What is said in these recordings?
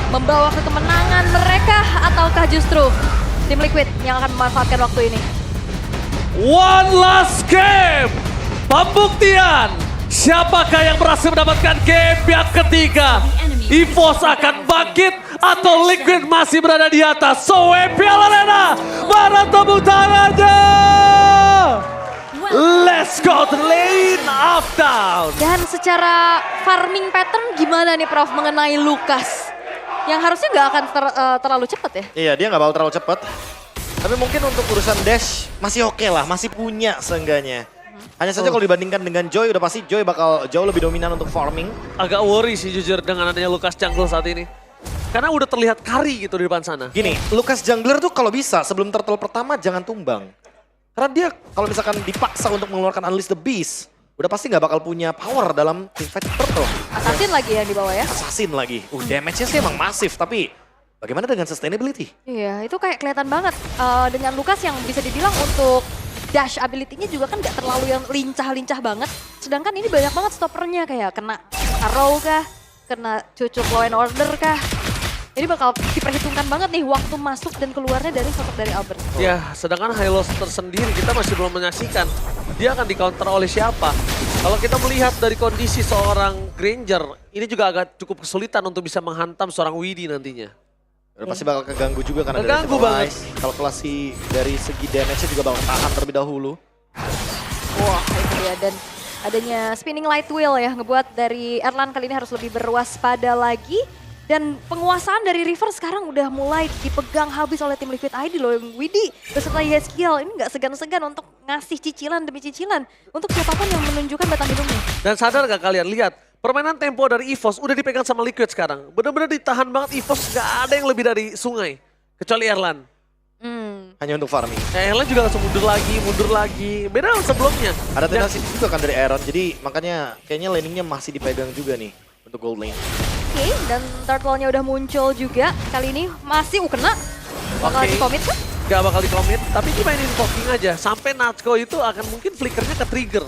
membawa ke kemenangan mereka ataukah justru tim Liquid yang akan memanfaatkan waktu ini? One last game. Pembuktian. Siapakah yang berhasil mendapatkan game yang ketiga? EVOS akan bangkit atau Liquid masih berada di atas? So, Piala Arena, mana tepuk tangannya? Let's go to lane of down. Dan secara farming pattern gimana nih Prof mengenai Lukas? Yang harusnya nggak akan terlalu cepat ya? Iya, dia nggak bakal terlalu cepat. Tapi mungkin untuk urusan dash masih oke lah, masih punya seenggaknya. Hanya saja kalau dibandingkan dengan Joy, udah pasti Joy bakal jauh lebih dominan untuk farming. Agak worry sih jujur dengan adanya Lukas Jungle saat ini. Karena udah terlihat carry gitu di depan sana. Gini, Lukas Jungler tuh kalau bisa sebelum turtle pertama jangan tumbang. Karena dia kalau misalkan dipaksa untuk mengeluarkan Unleash the Beast, udah pasti nggak bakal punya power dalam teamfight turtle. Assassin lagi yang dibawa ya? Assassin lagi. Damage-nya sih emang masif, tapi bagaimana dengan sustainability? Iya, itu kayak kelihatan banget dengan Lukas yang bisa dibilang untuk dash ability-nya juga kan nggak terlalu yang lincah-lincah banget. Sedangkan ini banyak banget stoppernya kayak kena arrow kah, kena cucuk law and order kah. Ini bakal diperhitungkan banget nih waktu masuk dan keluarnya dari sosok dari Albert. Ya, sedangkan Hyloster sendiri kita masih belum menyaksikan dia akan di-counter oleh siapa. Kalau kita melihat dari kondisi seorang Granger, ini juga agak cukup kesulitan untuk bisa menghantam seorang Widdy nantinya. Udah pasti bakal keganggu juga karena Keganggu dari banget. kalkulasi dari segi damage-nya juga bakal tahan terlebih dahulu. Wah, itu dia. Dan adanya spinning light wheel ya ngebuat dari Erlan kali ini harus lebih berwaspada lagi. Dan penguasaan dari River sekarang udah mulai dipegang habis oleh tim Liquid ID loh. Widdy beserta Yeskiel ini nggak segan-segan untuk ngasih cicilan demi cicilan untuk siapapun yang menunjukkan batang hidungnya. Dan sadar gak kalian lihat, permainan tempo dari EVOS udah dipegang sama Liquid sekarang. Bener-bener ditahan banget EVOS, gak ada yang lebih dari sungai. Kecuali Erlan. Hanya untuk farming. Erlan juga langsung mundur lagi. Beda sama sebelumnya. Ada tendensi juga kan dari Aaron, jadi makanya kayaknya laningnya masih dipegang juga nih untuk gold lane. Oke, dan turtle-nya udah muncul juga. Kali ini masih kena. Bakal Oke. di-commit kan? Gak bakal di-commit, tapi dimainin poking aja. Sampai Natsuko itu akan mungkin flickernya ke-trigger.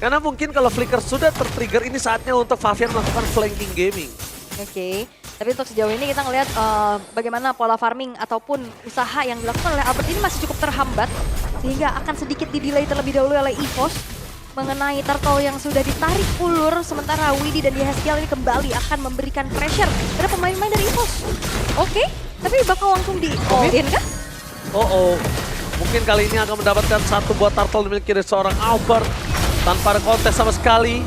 Karena mungkin kalau flicker sudah ter-trigger, ini saatnya untuk Favian melakukan flanking gaming. Oke, tapi untuk sejauh ini kita ngelihat bagaimana pola farming ataupun usaha yang dilakukan oleh Albert ini masih cukup terhambat. Sehingga akan sedikit di-delay terlebih dahulu oleh EVOS. Mengenai turtle yang sudah ditarik ulur, sementara Widdy dan Yeskiel ini kembali akan memberikan pressure pada pemain-pemain dari EVOS. Oke, tapi bakal langsung di-all-in kah? Mungkin kali ini akan mendapatkan satu buat turtle dimiliki dari seorang Albert. Tanpa ada kontes sama sekali.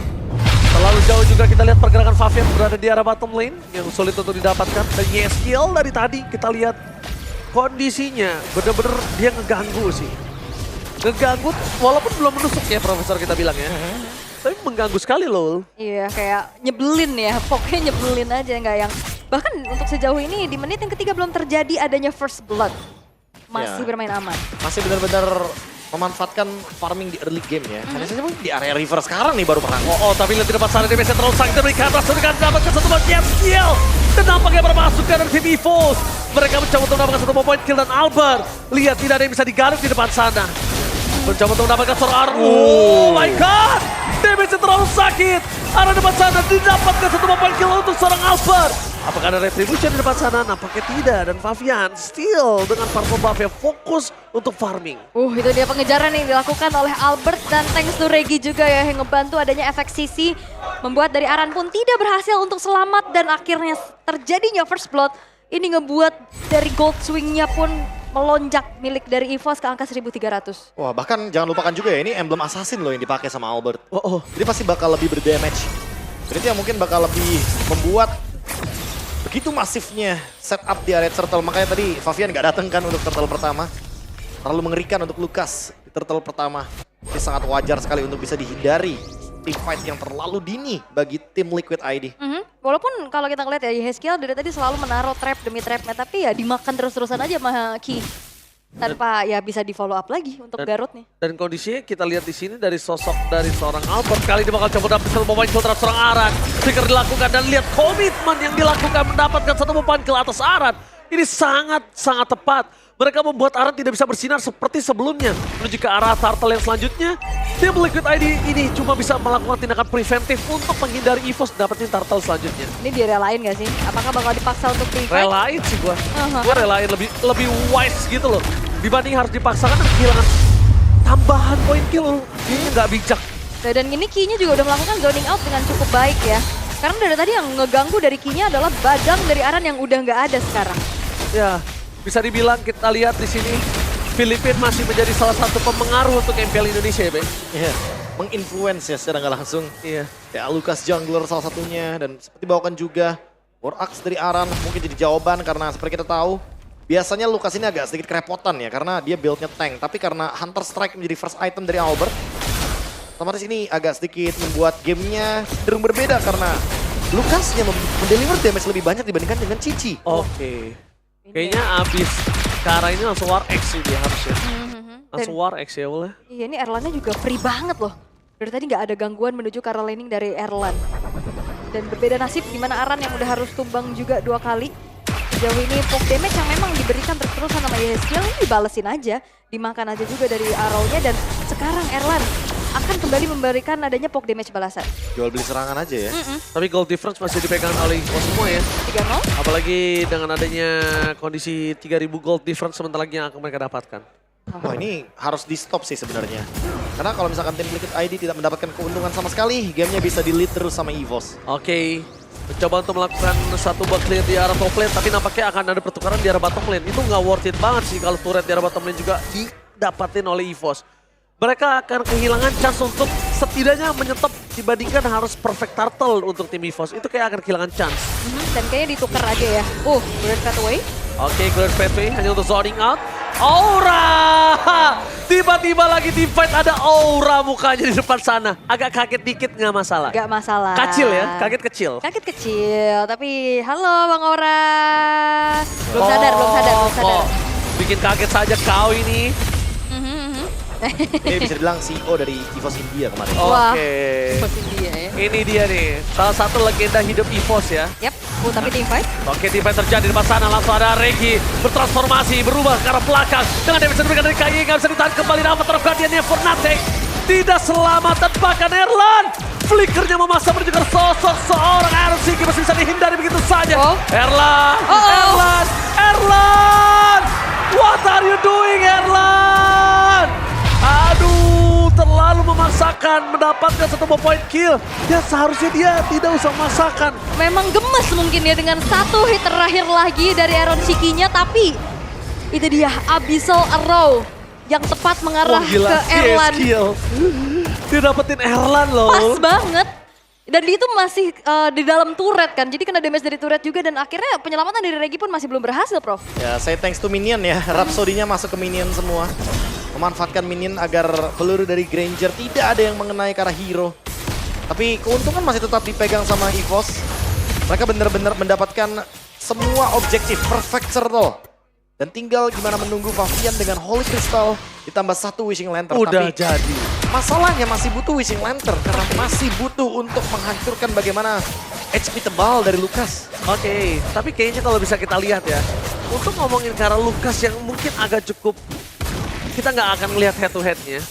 Terlalu jauh juga kita lihat pergerakan Favian berada di arah bottom lane yang sulit untuk didapatkan. Dan Yeskiel dari tadi kita lihat kondisinya bener-bener dia ngeganggu sih. Ngeganggu walaupun belum menusuk ya Profesor kita bilang ya. Tapi mengganggu sekali loh. Iya, kayak nyebelin ya, pokoknya nyebelin aja nggak yang... Bahkan untuk sejauh ini di menit yang ketiga belum terjadi adanya first blood. Masih Ya. bermain aman. Masih benar-benar memanfaatkan farming di early game ya. Hanya saja mungkin di area river sekarang nih baru perang. Tapi lihat di depan sana dia bisa terlalu sakit diberikan atas dengan mendapatkan satu poin kill. Dan nampaknya bermasuk dari tim EVOS. Mereka mencoba untuk mendapatkan satu poin kill dan Albert. Lihat tidak ada yang bisa digaruk di depan sana. Mencoba untuk mendapatkan seorang arrow. Oh my god. Damage terlalu sakit. Arah depan sana didapatkan satu poin kill untuk seorang Albert. Apakah ada retribution di depan sana? Nampaknya tidak. Dan Favian still dengan purple buff-nya fokus untuk farming. Itu dia pengejaran yang dilakukan oleh Albert dan thanks to Regi juga ya yang ngebantu adanya efek sisi. Membuat dari Aran pun tidak berhasil untuk selamat dan akhirnya terjadinya first blood. Ini ngebuat dari gold swing-nya pun melonjak milik dari EVOS ke angka 1.300. Wah, bahkan jangan lupakan juga ya, ini emblem assassin loh yang dipakai sama Albert. Jadi pasti bakal lebih berdamage. Jadi yang mungkin bakal lebih membuat begitu masifnya setup di area turtle. Makanya tadi Favian gak datang kan untuk turtle pertama. Terlalu mengerikan untuk Lukas di turtle pertama. Ini sangat wajar sekali untuk bisa dihindari team fight yang terlalu dini bagi tim Liquid ID. Walaupun kalau kita ngeliat ya Yeskiel dari tadi selalu menaruh trap demi trapnya, tapi ya dimakan terus-terusan aja sama Ki. Tanpa ya bisa di follow up lagi untuk Garut nih. Dan kondisinya kita lihat di sini dari sosok dari seorang Albert. Kali ini bakal coba dapat satu poin kill terhadap seorang Aran. Trigger dilakukan dan lihat komitmen yang dilakukan mendapatkan satu poin kill atas Aran. Ini sangat-sangat tepat. Mereka membuat Aran tidak bisa bersinar seperti sebelumnya. Menuju ke arah turtle yang selanjutnya, tim Liquid ID ini cuma bisa melakukan tindakan preventif untuk menghindari EVOS dapetin turtle selanjutnya. Ini direlain gak sih? Apakah bakal dipaksa untuk free fight? Relain sih gua. Gua relain lebih wise gitu loh. Dibanding harus dipaksakan dan kehilangan tambahan poin kill. Kayaknya nggak bijak. Nah, dan ini Key-nya juga udah melakukan zoning out dengan cukup baik ya. Karena dari tadi yang ngeganggu dari Key-nya adalah badang dari Aran yang udah nggak ada sekarang. Ya, bisa dibilang kita lihat di sini Filipina masih menjadi salah satu pemengaruh untuk MPL Indonesia ya, Be. Iya, menginfluence ya secara nggak langsung. Iya. Ya Lucas Jungler salah satunya dan seperti bawakan juga War Axe dari Aran mungkin jadi jawaban karena seperti kita tahu biasanya Lucas ini agak sedikit kerepotan ya karena dia build-nya tank. Tapi karena Hunter Strike menjadi first item dari Albert, otomatis ini agak sedikit membuat gamenya cenderung berbeda karena Lucasnya mendeliver damage lebih banyak dibandingkan dengan Cici. Oke. Kayaknya abis ke arah ini langsung War X sih dia harusnya. Langsung War X ya boleh. Iya, ini Erlannya juga free banget loh. Dari tadi nggak ada gangguan menuju ke arah laning dari Erlan. Dan berbeda nasib di mana Aran yang udah harus tumbang juga 2 kali. Sejauh ini poke damage yang memang diberikan terus-terusan sama Yeskiel ini dibalesin aja. Dimakan aja juga dari arrow-nya dan sekarang Erlan akan kembali memberikan adanya poke damage balasan. Jual beli serangan aja ya. Tapi gold difference masih dipegang oleh EVOS semua ya. 3-0. Apalagi dengan adanya kondisi 3000 gold difference sebentar lagi yang akan mereka dapatkan. Wah ini harus di stop sih sebenarnya. Karena kalau misalkan tim Liquid ID tidak mendapatkan keuntungan sama sekali, gamenya bisa di-lead terus sama EVOS. Oke. Mencoba untuk melakukan satu buat clear di arah top lane, tapi nampaknya akan ada pertukaran di arah bottom lane. Itu nggak worth it banget sih kalau turret di arah bottom lane juga didapatin oleh EVOS. Mereka akan kehilangan chance untuk setidaknya menyetop dibandingkan harus perfect turtle untuk tim EVOS. Itu kayak akan kehilangan chance. Dan kayaknya ditukar aja ya. Great Pathway. Oke, Great Pathway hanya untuk zoning out. Aura! Tiba-tiba lagi team fight ada aura mukanya di depan sana. Agak kaget dikit nggak masalah. Gak masalah. Kecil ya, kaget kecil. Kaget kecil, tapi halo Bang Aura. Belum sadar. Kok bikin kaget saja kau ini. Ini bisa dibilang CEO dari EVOS India kemarin. Wah, Oke. pasti dia ya. Ini dia nih, salah satu legenda hidup EVOS ya. Yap, tapi team fight. Oke, team fight terjadi di depan sana. Langsung ada Regi bertransformasi, berubah ke arah belakang. Dengan damage diberikan dari KY, nggak bisa ditahan kembali. Nama terus guardiannya Fnatic. Tidak selamat dan bahkan Erlan. Flickernya memaksa menuju ke sosok seorang Iron Siki. Masih bisa dihindari begitu saja. Erlan, Erlan. What are you doing Erlan? Aduh, terlalu memaksakan mendapatkan satu point kill. Ya seharusnya dia tidak usah memaksakan. Memang gemes mungkin ya dengan satu hit terakhir lagi dari Iron Siki-nya, tapi itu dia Abyssal Arrow yang tepat mengarah ke Erlan. Dia dapetin Erlan loh. Pas banget. Dan itu masih di dalam turret kan, jadi kena damage dari turret juga dan akhirnya penyelamatan dari Regi pun masih belum berhasil, Prof. Ya, saya thanks to minion ya. Rhapsody-nya masuk ke minion semua. Memanfaatkan minion agar peluru dari Granger tidak ada yang mengenai ke arah hero. Tapi keuntungan masih tetap dipegang sama EVOS. Mereka benar-benar mendapatkan semua objektif perfect circle. Dan tinggal gimana menunggu Favian dengan Holy Crystal ditambah satu Wishing Lantern. Udah tapi jadi. masalahnya masih butuh Wishing Lantern karena masih butuh untuk menghancurkan bagaimana HP tebal dari Lucas. Oke, tapi kayaknya kalau bisa kita lihat ya, untuk ngomongin ke arah Lucas yang mungkin agak cukup, kita nggak akan melihat head to headnya.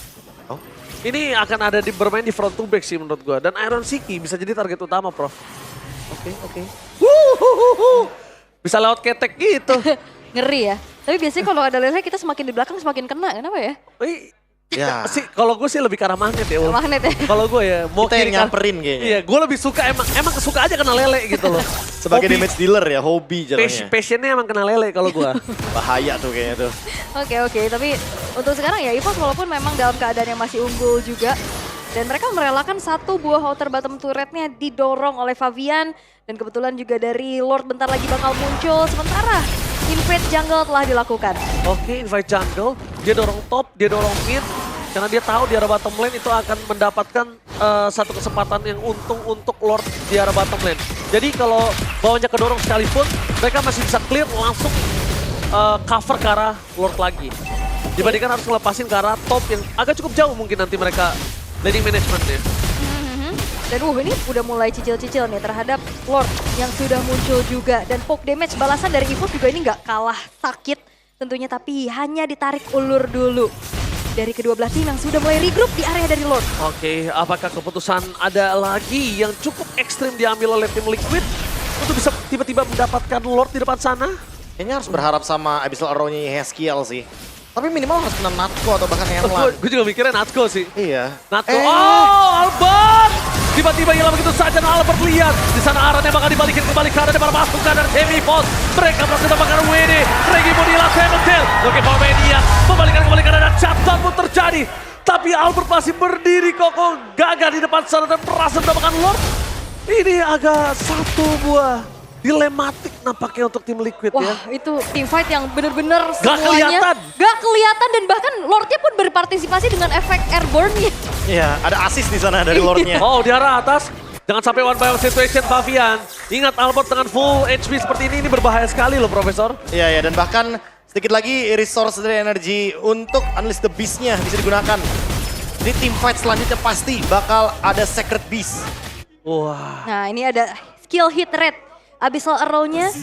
Oh. Ini akan ada bermain di front to back sih menurut gua. Dan Iron Siki bisa jadi target utama, Prof. Oke. Bisa lewat ketek gitu. Ngeri ya. Tapi biasanya kalau ada Lele kita semakin di belakang semakin kena, kenapa ya? Wih, Ya. sih kalau gue sih lebih ke arah magnet ya. Ul. Magnet ya. Kalau gue ya mau Kita yang kiri kanan. nyamperin kayaknya. Iya, gue lebih suka emang suka aja kena lele gitu loh. Sebagai Hobi. damage dealer ya, hobi jadinya. Passionnya emang kena lele kalau gue. Bahaya tuh kayaknya tuh. Oke, tapi untuk sekarang ya EVOS walaupun memang dalam keadaan yang masih unggul juga. Dan mereka merelakan satu buah outer bottom turretnya didorong oleh Favian. Dan kebetulan juga dari Lord bentar lagi bakal muncul. Sementara invade jungle telah dilakukan. Oke, invite jungle, dia dorong top, dia dorong mid. Karena dia tahu di arah bottom lane itu akan mendapatkan satu kesempatan yang untung untuk Lord di arah bottom lane. Jadi kalau bawahnya kedorong sekalipun, mereka masih bisa clear langsung cover ke arah Lord lagi. Dibandingkan harus ngelepasin ke arah top yang agak cukup jauh mungkin nanti mereka laning managementnya. Dan ini udah mulai cicil-cicil nih terhadap Lord yang sudah muncul juga. Dan poke damage balasan dari EVOS juga ini nggak kalah sakit. tentunya, tapi hanya ditarik ulur dulu dari kedua belah tim yang sudah mulai regroup di area dari Lord. Oke, apakah keputusan ada lagi yang cukup ekstrim diambil oleh tim Liquid untuk bisa tiba-tiba mendapatkan Lord di depan sana? Kayaknya harus berharap sama Abyssal Arrow-nya Yeskiel sih. Tapi minimal harus kena Natko atau bahkan Henlan. Gue juga mikirnya Natko sih. Iya. Natko, oh Albert! Tiba-tiba hilang begitu saja dan Albert lihat. Di sana arahnya bakal dibalikin kembali ke arah para pasukan dari Heavy Force. Mereka berhasil mendapatkan WD. Regi Modila Seventel. Oke, Palmenia membalikan kembali ke arah dan shutdown pun terjadi. Tapi Albert masih berdiri kokoh, gagah di depan sana dan berhasil mendapatkan Lord. Ini agak satu buah dilematik nampaknya untuk tim Liquid ya. Wah, itu team fight yang bener-bener Gak semuanya kelihatan. gak kelihatan dan bahkan Lordnya pun berpartisipasi dengan efek airborne-nya. Iya, ada assist di sana dari Lord-nya. Oh, di arah atas. Jangan sampai one by one situation, Fabian. Ingat Albert dengan full HP seperti ini berbahaya sekali loh, Profesor. Iya, ya, dan bahkan sedikit lagi resource dari energi untuk Unleash the Beast-nya bisa digunakan. Di team fight selanjutnya pasti bakal ada Sacred Beast. Wah. Nah, ini ada skill hit rate. Abyssal Arrow-nya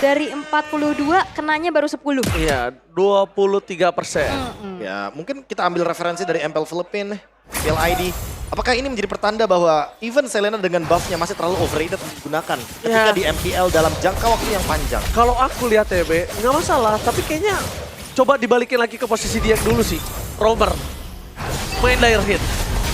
dari 42 kenanya baru 10. Iya, 23%. Ya, mungkin kita ambil referensi dari MPL Philippines, PLID. Apakah ini menjadi pertanda bahwa even Selena dengan buff-nya masih terlalu overrated digunakan ketika Ya. di MPL dalam jangka waktu yang panjang? Kalau aku lihat ya, Be, nggak masalah. Tapi kayaknya coba dibalikin lagi ke posisi dia yang dulu sih. Roamer. Main layer hit.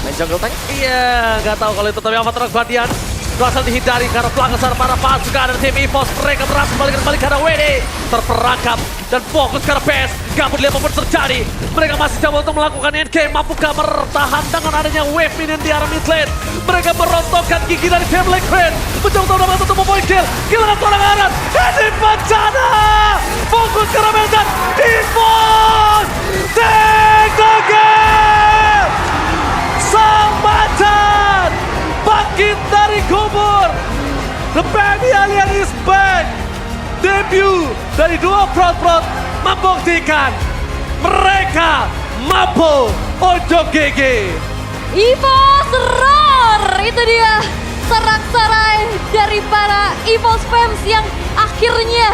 Main jungle tank? Iya, nggak tahu kalau itu. Tapi Avatar Guardian berhasil dihindari karena pelanggasan para pasukan dari tim EVOS. Mereka berhasil kembali karena WD terperangkap dan fokus ke arah PS. Gak peduli apapun terjadi. Mereka masih coba untuk melakukan endgame. Mampukah bertahan dengan adanya wave minion di arah mid lane? Mereka merontokkan gigi dari tim Liquid. Mencoba untuk mendapatkan satu point kill. Kehilangan seorang Aran. Ini bencana. Fokus ke arah Meldan. EVOS take the game. Sang macan bangkit dari kubur. The Baby Alien is back. Debut dari dua prot-prot membuktikan mereka mampu Ojo GG. EVOS roar! Itu dia sorak-sorai dari para EVOS fans yang akhirnya